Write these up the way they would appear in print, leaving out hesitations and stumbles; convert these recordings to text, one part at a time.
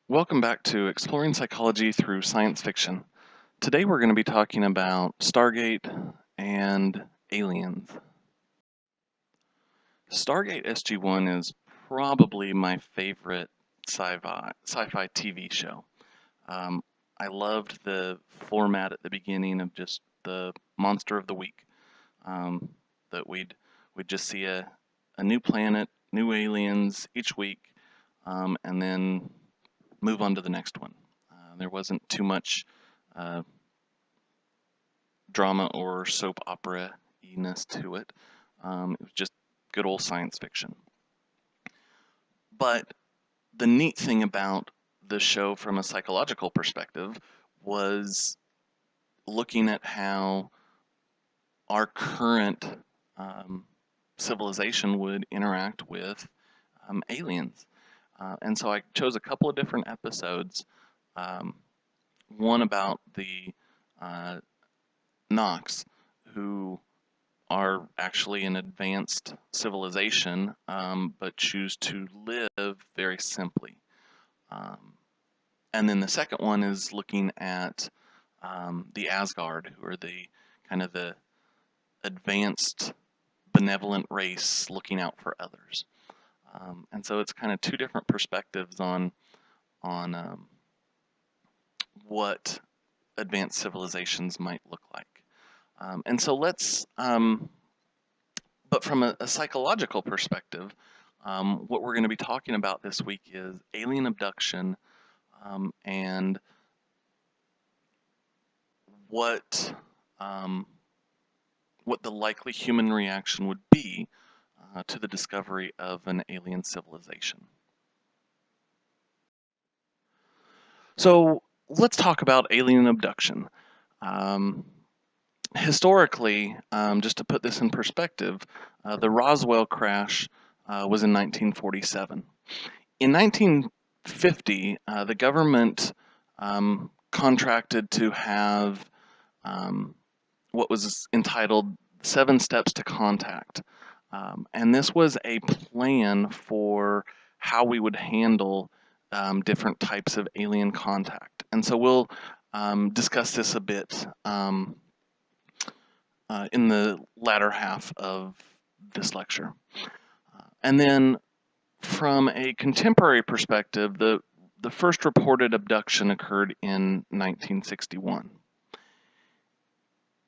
Welcome back to Exploring Psychology Through Science Fiction. Today we're going to be talking about Stargate and Aliens. Stargate SG1 is probably my favorite sci-fi TV show. I loved the format at the beginning of just the monster of the week. That we'd just see a new planet, new aliens each week, and then move on to the next one. There wasn't too much drama or soap opera-iness to it. It was just good old science fiction. But the neat thing about the show from a psychological perspective was looking at how our current civilization would interact with aliens. And so I chose a couple of different episodes. One about the Nox, who are actually an advanced civilization, but choose to live very simply. And then the second one is looking at the Asgard, who are the kind of the advanced benevolent race looking out for others. And so it's kind of two different perspectives on what advanced civilizations might look like. And so but from a psychological perspective, what we're going to be talking about this week is alien abduction and what the likely human reaction would be to the discovery of an alien civilization. So let's talk about alien abduction. Historically, just to put this in perspective, the Roswell crash was in 1947. In 1950, the government contracted to have what was entitled 7 Steps to Contact. And this was a plan for how we would handle different types of alien contact. And so we'll discuss this a bit in the latter half of this lecture. And then from a contemporary perspective, the first reported abduction occurred in 1961.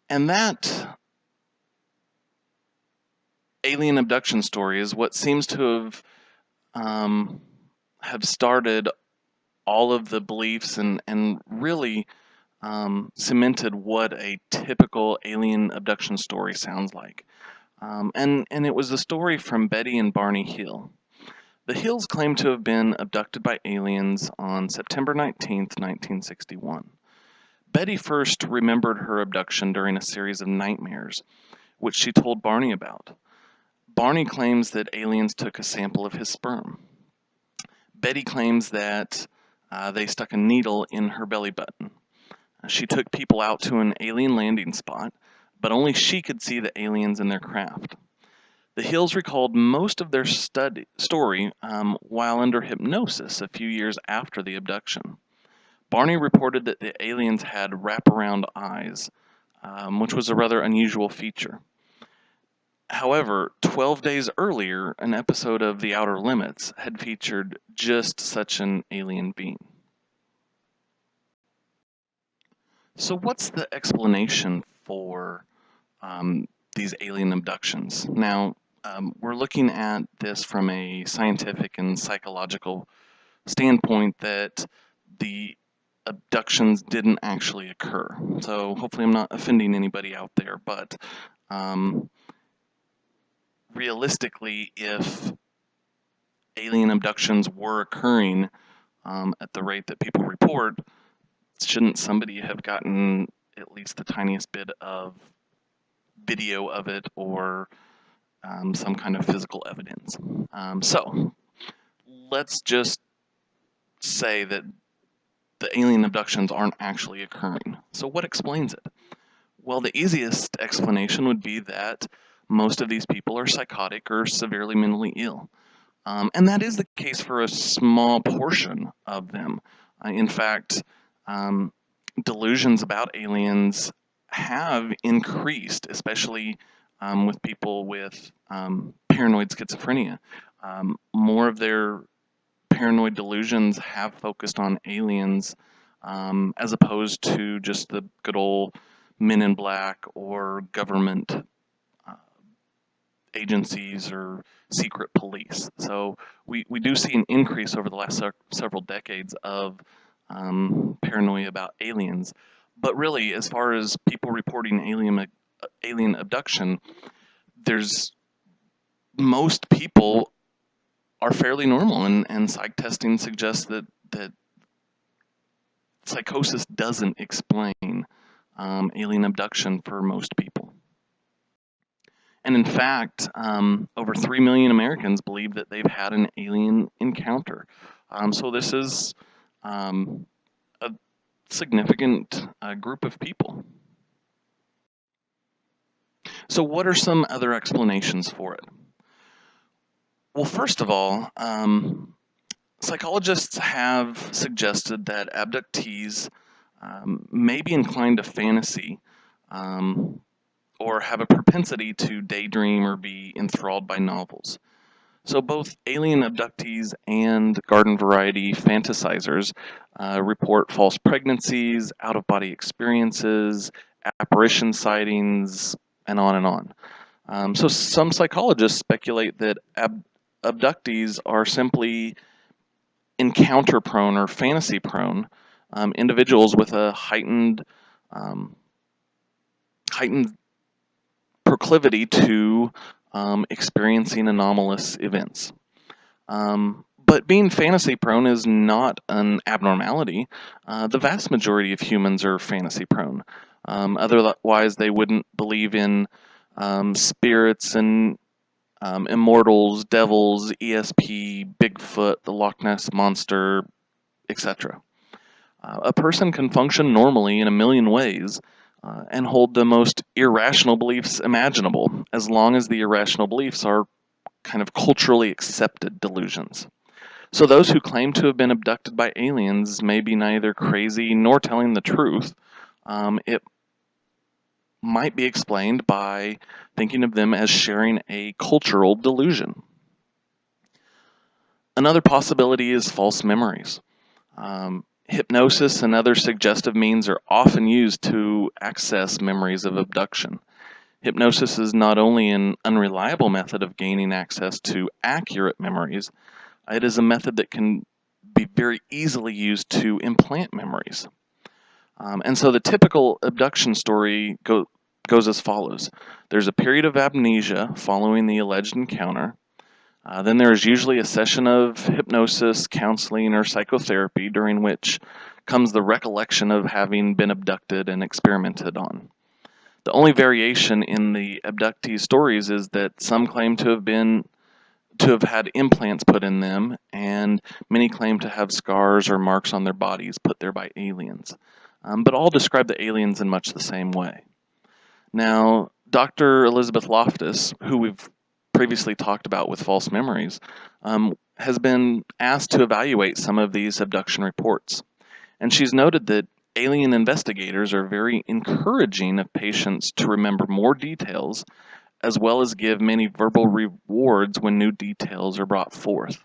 And that alien abduction story is what seems to have started all of the beliefs and really cemented what a typical alien abduction story sounds like. And it was the story from Betty and Barney Hill. The Hills claim to have been abducted by aliens on September 19th, 1961. Betty first remembered her abduction during a series of nightmares, which she told Barney about. Barney claims that aliens took a sample of his sperm. Betty claims that they stuck a needle in her belly button. She took people out to an alien landing spot, but only she could see the aliens in their craft. The Hills recalled most of their story while under hypnosis a few years after the abduction. Barney reported that the aliens had wraparound eyes, which was a rather unusual feature. However, 12 days earlier, an episode of The Outer Limits had featured just such an alien being. So what's the explanation for these alien abductions? Now, we're looking at this from a scientific and psychological standpoint that the abductions didn't actually occur. So hopefully I'm not offending anybody out there, but realistically, if alien abductions were occurring at the rate that people report, shouldn't somebody have gotten at least the tiniest bit of video of it or some kind of physical evidence? So let's just say that the alien abductions aren't actually occurring. So what explains it? Well, the easiest explanation would be that most of these people are psychotic or severely mentally ill. And that is the case for a small portion of them. In fact, um, delusions about aliens have increased, especially with people with paranoid schizophrenia. More of their paranoid delusions have focused on aliens as opposed to just the good old men in black or government uh, agencies or secret police. So we do see an increase over the last several decades of paranoia about aliens. But really, as far as people reporting alien abduction, there's most people are fairly normal, and psych testing suggests that psychosis doesn't explain alien abduction for most people. And in fact, over 3 million Americans believe that they've had an alien encounter. So this is a significant group of people. So what are some other explanations for it? Well, first of all, psychologists have suggested that abductees may be inclined to fantasy um, or have a propensity to daydream or be enthralled by novels. So both alien abductees and garden variety fantasizers report false pregnancies, out-of-body experiences, apparition sightings, and on and on. So some psychologists speculate that abductees are simply encounter-prone or fantasy-prone individuals with a um, heightened proclivity to experiencing anomalous events. But being fantasy prone is not an abnormality. The vast majority of humans are fantasy prone. Otherwise, they wouldn't believe in spirits and immortals, devils, ESP, Bigfoot, the Loch Ness Monster, etc. A person can function normally in a million ways and hold the most irrational beliefs imaginable, as long as the irrational beliefs are kind of culturally accepted delusions. So those who claim to have been abducted by aliens may be neither crazy nor telling the truth. It might be explained by thinking of them as sharing a cultural delusion. Another possibility is false memories. Hypnosis and other suggestive means are often used to access memories of abduction. Hypnosis is not only an unreliable method of gaining access to accurate memories, it is a method that can be very easily used to implant memories. And so the typical abduction story goes as follows. There's a period of amnesia following the alleged encounter. Then there is usually a session of hypnosis, counseling, or psychotherapy during which comes the recollection of having been abducted and experimented on. The only variation in the abductee stories is that some claim to have had implants put in them, and many claim to have scars or marks on their bodies put there by aliens. But all describe the aliens in much the same way. Now, Dr. Elizabeth Loftus, who we've previously talked about with false memories, has been asked to evaluate some of these abduction reports. And she's noted that alien investigators are very encouraging of patients to remember more details, as well as give many verbal rewards when new details are brought forth.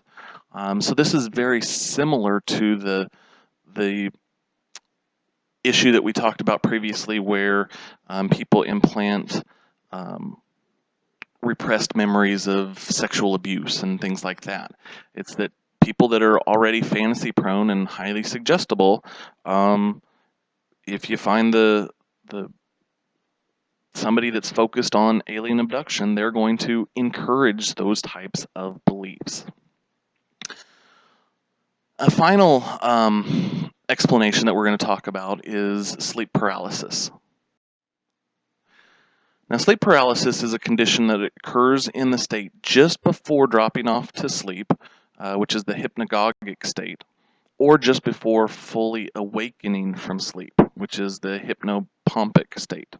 So this is very similar to the issue that we talked about previously, where people implant repressed memories of sexual abuse and things like that. It's that people that are already fantasy prone and highly suggestible, if you find the somebody that's focused on alien abduction, they're going to encourage those types of beliefs. A final explanation that we're going to talk about is sleep paralysis. Now, sleep paralysis is a condition that occurs in the state just before dropping off to sleep, which is the hypnagogic state, or just before fully awakening from sleep, which is the hypnopompic state.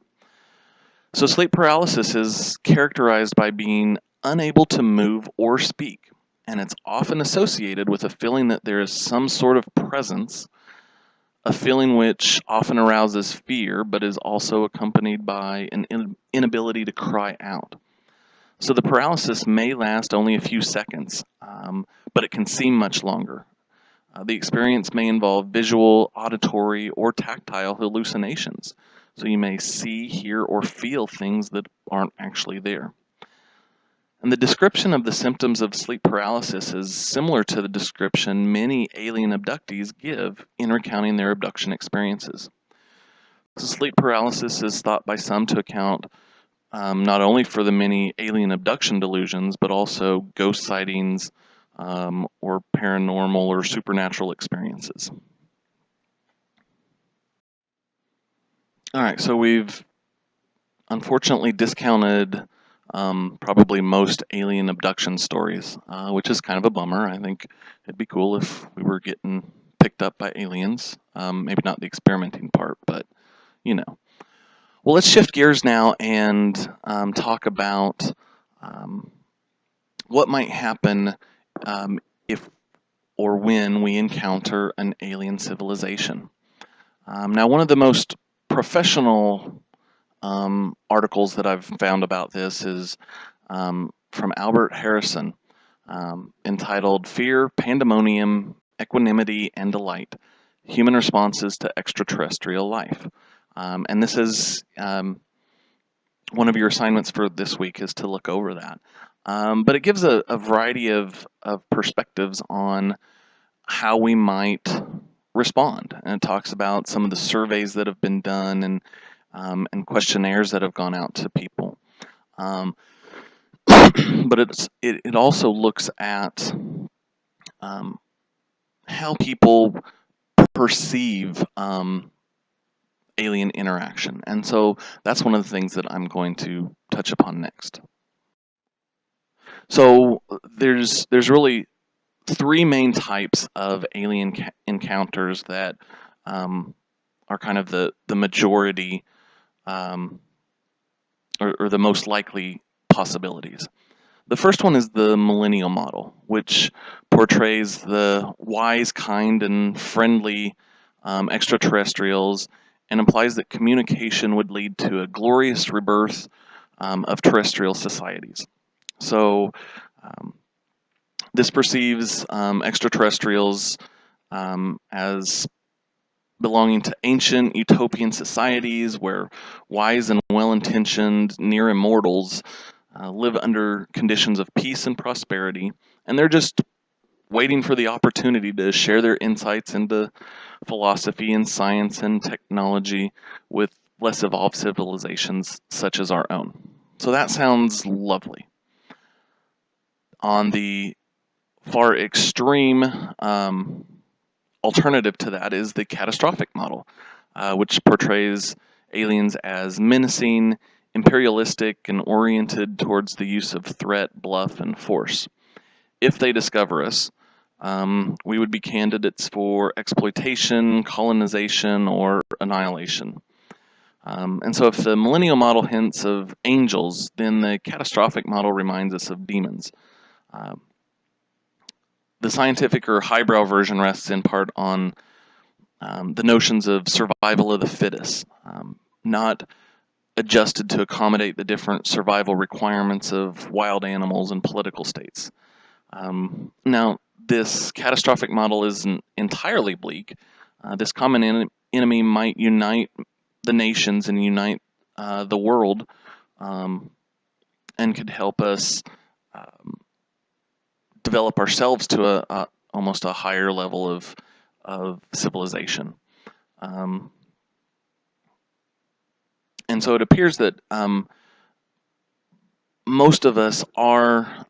So sleep paralysis is characterized by being unable to move or speak, and it's often associated with a feeling that there is some sort of presence, a feeling which often arouses fear but is also accompanied by an inability to cry out. So the paralysis may last only a few seconds, but it can seem much longer. The experience may involve visual, auditory, or tactile hallucinations. So you may see, hear, or feel things that aren't actually there. And the description of the symptoms of sleep paralysis is similar to the description many alien abductees give in recounting their abduction experiences. So sleep paralysis is thought by some to account not only for the many alien abduction delusions, but also ghost sightings or paranormal or supernatural experiences. All right, so we've unfortunately discounted probably most alien abduction stories, which is kind of a bummer. I think it'd be cool if we were getting picked up by aliens. Maybe not the experimenting part, but you know. Well, let's shift gears now and talk about what might happen if or when we encounter an alien civilization. Now, one of the most professional articles that I've found about this is from Albert Harrison, entitled Fear, Pandemonium, Equanimity, and Delight, Human Responses to Extraterrestrial Life. And this is one of your assignments for this week is to look over that. But it gives a variety of perspectives on how we might respond. And it talks about some of the surveys that have been done and questionnaires that have gone out to people. But it also looks at how people perceive alien interaction. And so that's one of the things that I'm going to touch upon next. So there's really three main types of alien encounters that are kind of the majority or the most likely possibilities. The first one is the millennial model, which portrays the wise, kind, and friendly extraterrestrials and implies that communication would lead to a glorious rebirth of terrestrial societies. So this perceives extraterrestrials as belonging to ancient utopian societies where wise and well-intentioned near immortals live under conditions of peace and prosperity, and they're just waiting for the opportunity to share their insights into philosophy and science and technology with less evolved civilizations such as our own. So that sounds lovely. On the far extreme alternative to that is the catastrophic model, which portrays aliens as menacing, imperialistic, and oriented towards the use of threat, bluff, and force. If they discover us, we would be candidates for exploitation, colonization, or annihilation. And so if the millennial model hints of angels, then the catastrophic model reminds us of demons. The scientific or highbrow version rests in part on the notions of survival of the fittest, not adjusted to accommodate the different survival requirements of wild animals and political states. Now, this catastrophic model isn't entirely bleak. This common enemy might unite the nations and unite the world and could help us develop ourselves to almost a higher level of civilization. And so it appears that most of us are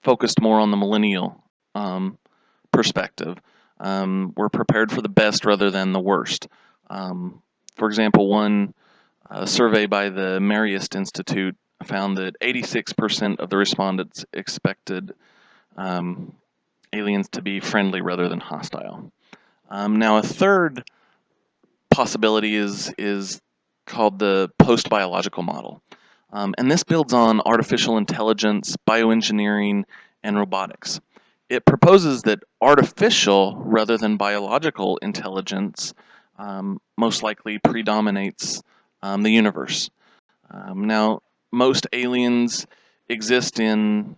focused more on the millennial perspective. We're prepared for the best rather than the worst. For example, one survey by the Marist Institute found that 86% of the respondents expected aliens to be friendly rather than hostile. Now, a third possibility is called the post-biological model. And this builds on artificial intelligence, bioengineering, and robotics. It proposes that artificial rather than biological intelligence most likely predominates the universe. Now, most aliens exist in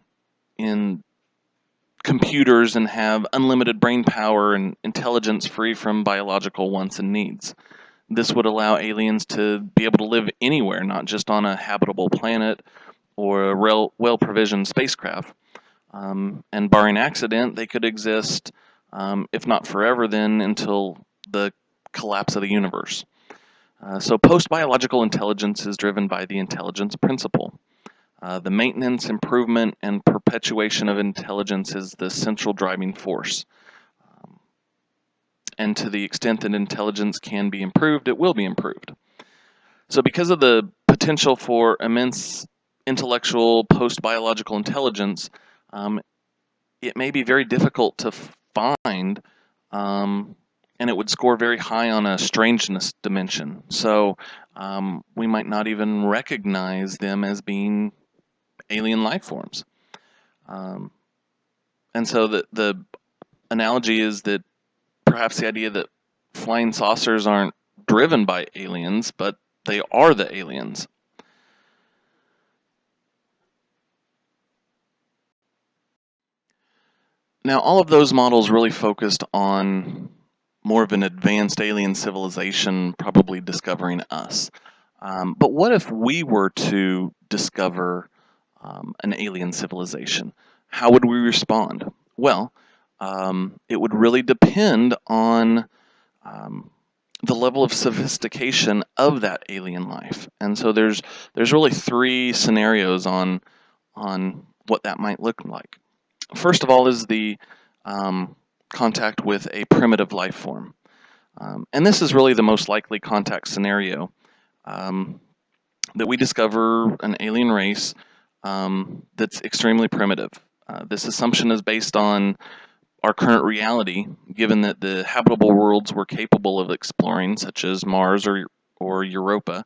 computers and have unlimited brain power and intelligence free from biological wants and needs. This would allow aliens to be able to live anywhere, not just on a habitable planet or a well-provisioned spacecraft. And barring accident, they could exist, if not forever, then until the collapse of the universe. So post-biological intelligence is driven by the intelligence principle. The maintenance, improvement, and perpetuation of intelligence is the central driving force. And to the extent that intelligence can be improved, it will be improved. So because of the potential for immense intellectual post-biological intelligence, it may be very difficult to find, and it would score very high on a strangeness dimension. So we might not even recognize them as being alien life forms. And so the analogy is that perhaps the idea that flying saucers aren't driven by aliens, but they are the aliens. Now, all of those models really focused on more of an advanced alien civilization probably discovering us. But what if we were to discover an alien civilization? How would we respond? Well, it would really depend on the level of sophistication of that alien life. And so there's really three scenarios on what that might look like. First of all is the contact with a primitive life form. And this is really the most likely contact scenario, that we discover an alien race that's extremely primitive. This assumption is based on our current reality, given that the habitable worlds we're capable of exploring, such as Mars or Europa,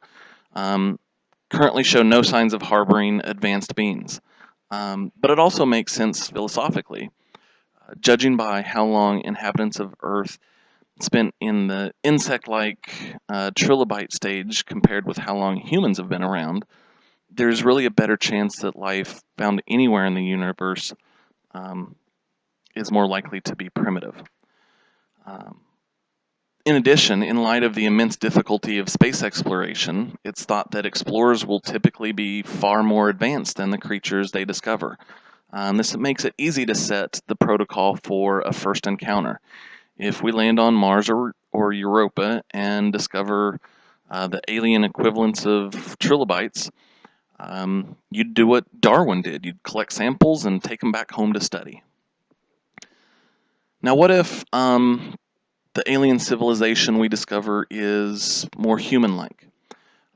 currently show no signs of harboring advanced beings. But it also makes sense philosophically. Judging by how long inhabitants of Earth spent in the insect-like trilobite stage compared with how long humans have been around, there's really a better chance that life found anywhere in the universe is more likely to be primitive. In addition, in light of the immense difficulty of space exploration, it's thought that explorers will typically be far more advanced than the creatures they discover. This makes it easy to set the protocol for a first encounter. If we land on Mars or Europa and discover the alien equivalents of trilobites, you'd do what Darwin did. You'd collect samples and take them back home to study. Now, what if the alien civilization we discover is more human-like?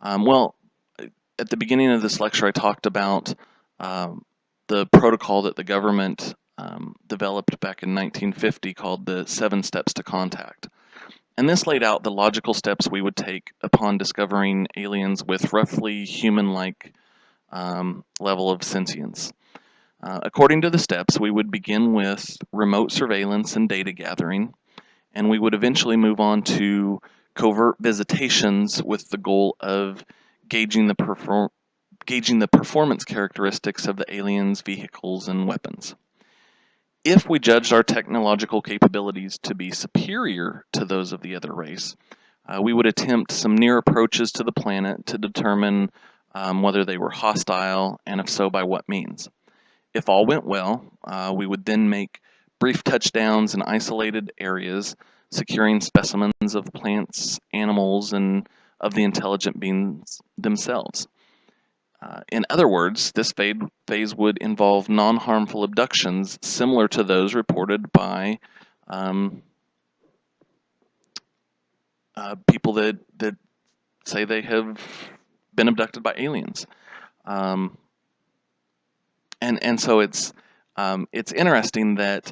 Well, at the beginning of this lecture, I talked about the protocol that the government developed back in 1950 called the 7 Steps to Contact. And this laid out the logical steps we would take upon discovering aliens with roughly human-like level of sentience. According to the steps, we would begin with remote surveillance and data gathering, and we would eventually move on to covert visitations with the goal of gauging the performance characteristics of the aliens' vehicles and weapons. If we judged our technological capabilities to be superior to those of the other race, we would attempt some near approaches to the planet to determine whether they were hostile, and if so, by what means. If all went well, we would then make brief touchdowns in isolated areas, securing specimens of plants, animals, and of the intelligent beings themselves. In other words, this phase would involve non-harmful abductions similar to those reported by people that say they have been abducted by aliens. And so it's interesting that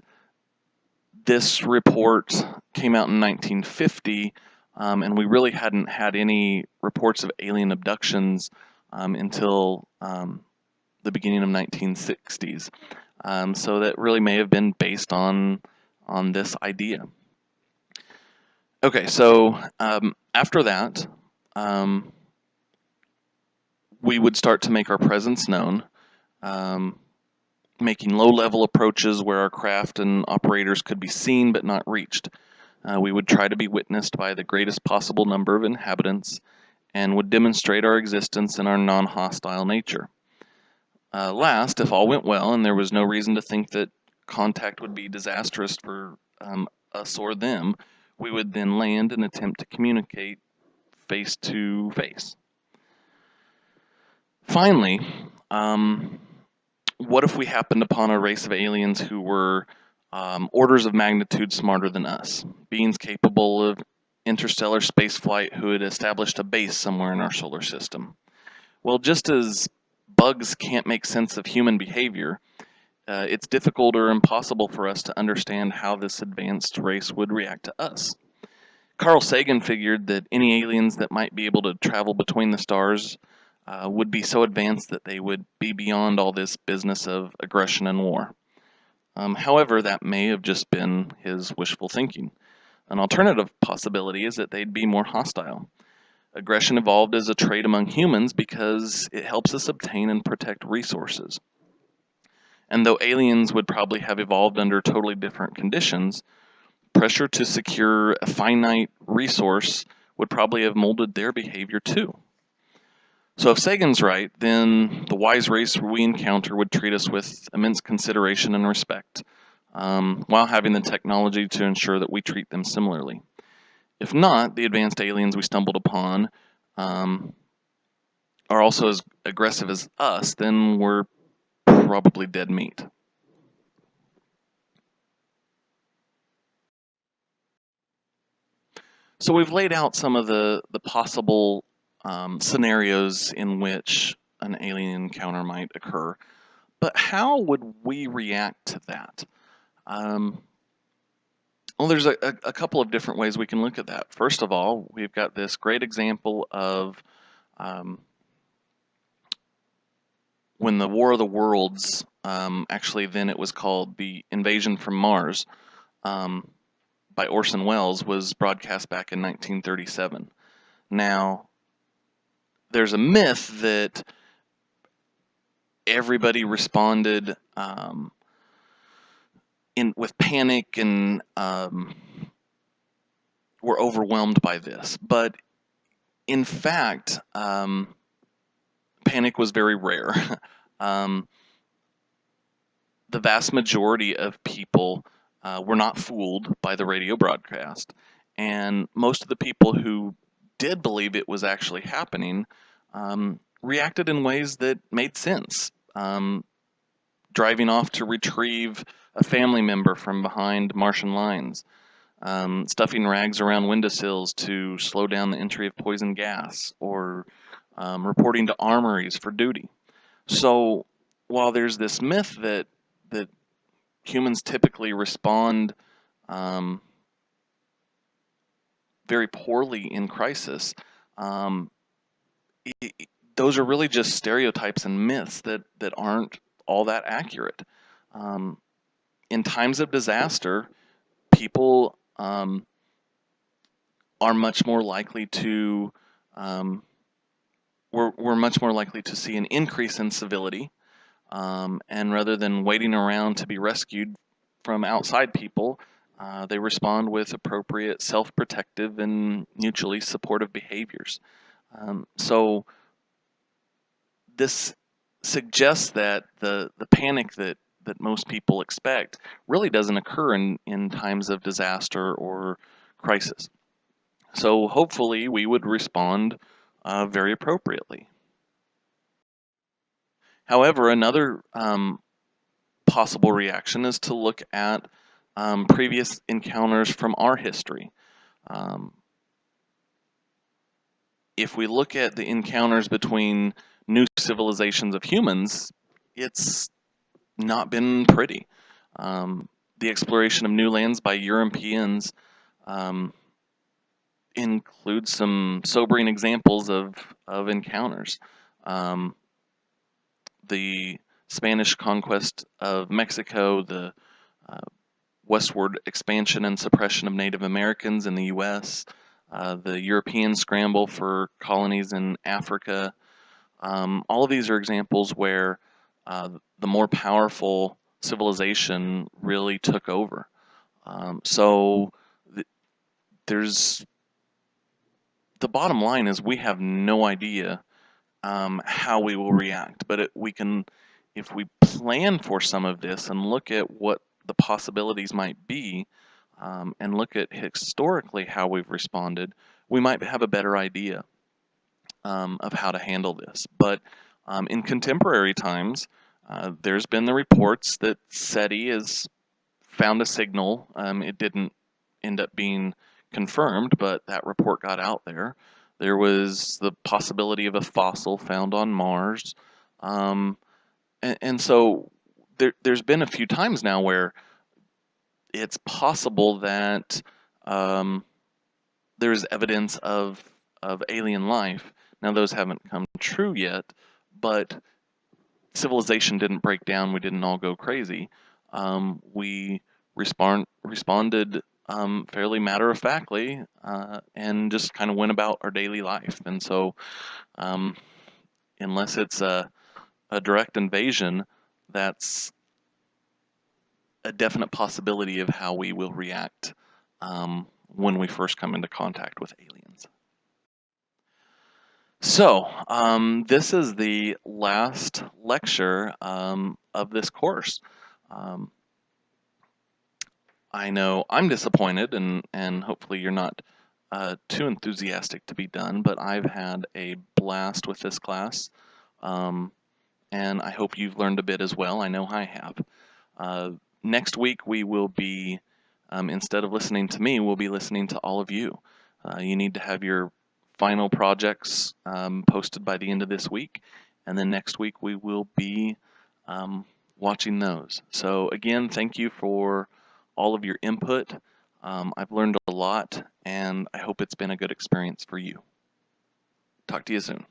this report came out in 1950, and we really hadn't had any reports of alien abductions until the beginning of 1960s. So that really may have been based on this idea. Okay, so after that, um, we would start to make our presence known, um, making low-level approaches where our craft and operators could be seen but not reached. We would try to be witnessed by the greatest possible number of inhabitants and would demonstrate our existence and our non-hostile nature. Last, if all went well and there was no reason to think that contact would be disastrous for us or them, we would then land and attempt to communicate face to face. Finally, what if we happened upon a race of aliens who were orders of magnitude smarter than us, beings capable of interstellar spaceflight who had established a base somewhere in our solar system? Well, just as bugs can't make sense of human behavior, it's difficult or impossible for us to understand how this advanced race would react to us. Carl Sagan figured that any aliens that might be able to travel between the stars would be so advanced that they would be beyond all this business of aggression and war. However, that may have just been his wishful thinking. An alternative possibility is that they'd be more hostile. Aggression evolved as a trait among humans because it helps us obtain and protect resources. And though aliens would probably have evolved under totally different conditions, pressure to secure a finite resource would probably have molded their behavior too. So if Sagan's right, then the wise race we encounter would treat us with immense consideration and respect, while having the technology to ensure that we treat them similarly. If not, the advanced aliens we stumbled upon are also as aggressive as us, then we're probably dead meat. So we've laid out some of the possible scenarios in which an alien encounter might occur, but how would we react to that? Well, there's a couple of different ways we can look at that. First of all, we've got this great example of when the War of the Worlds, actually then it was called the Invasion from Mars, by Orson Welles, was broadcast back in 1937. Now, there's a myth that everybody responded with panic and were overwhelmed by this. But in fact, panic was very rare. The vast majority of people were not fooled by the radio broadcast. And most of the people who did believe it was actually happening reacted in ways that made sense. Driving off to retrieve a family member from behind Martian lines, stuffing rags around windowsills to slow down the entry of poison gas, or reporting to armories for duty. So while there's this myth that humans typically respond very poorly in crisis, those are really just stereotypes and myths that aren't all that accurate. In times of disaster, people are much more likely to we're much more likely to see an increase in civility, and rather than waiting around to be rescued from outside people, they respond with appropriate self-protective and mutually supportive behaviors. So this suggests that the panic that most people expect really doesn't occur in times of disaster or crisis. So hopefully we would respond very appropriately. However, another possible reaction is to look at previous encounters from our history. If we look at the encounters between new civilizations of humans, it's not been pretty. The exploration of new lands by Europeans includes some sobering examples of encounters. The Spanish conquest of Mexico, the uh, westward expansion and suppression of Native Americans in the U.S., the European scramble for colonies in Africa. All of these are examples where the more powerful civilization really took over. So there's the bottom line is we have no idea how we will react, but we can, if we plan for some of this and look at what the possibilities might be, and look at historically how we've responded, we might have a better idea of how to handle this. But in contemporary times, there's been the reports that SETI has found a signal. It didn't end up being confirmed, but that report got out there. There was the possibility of a fossil found on Mars. And so there's been a few times now where it's possible that there's evidence of alien life. Now, those haven't come true yet, but civilization didn't break down. We didn't all go crazy. We responded fairly matter-of-factly and just kind of went about our daily life. And so, unless it's a direct invasion, that's a definite possibility of how we will react when we first come into contact with aliens. So, this is the last lecture of this course. I know I'm disappointed, and hopefully you're not too enthusiastic to be done, but I've had a blast with this class, and I hope you've learned a bit as well. I know I have. Next week we will be, instead of listening to me, we'll be listening to all of you. You need to have your final projects posted by the end of this week, and then next week we will be watching those. So again, thank you for all of your input. I've learned a lot, and I hope it's been a good experience for you. Talk to you soon.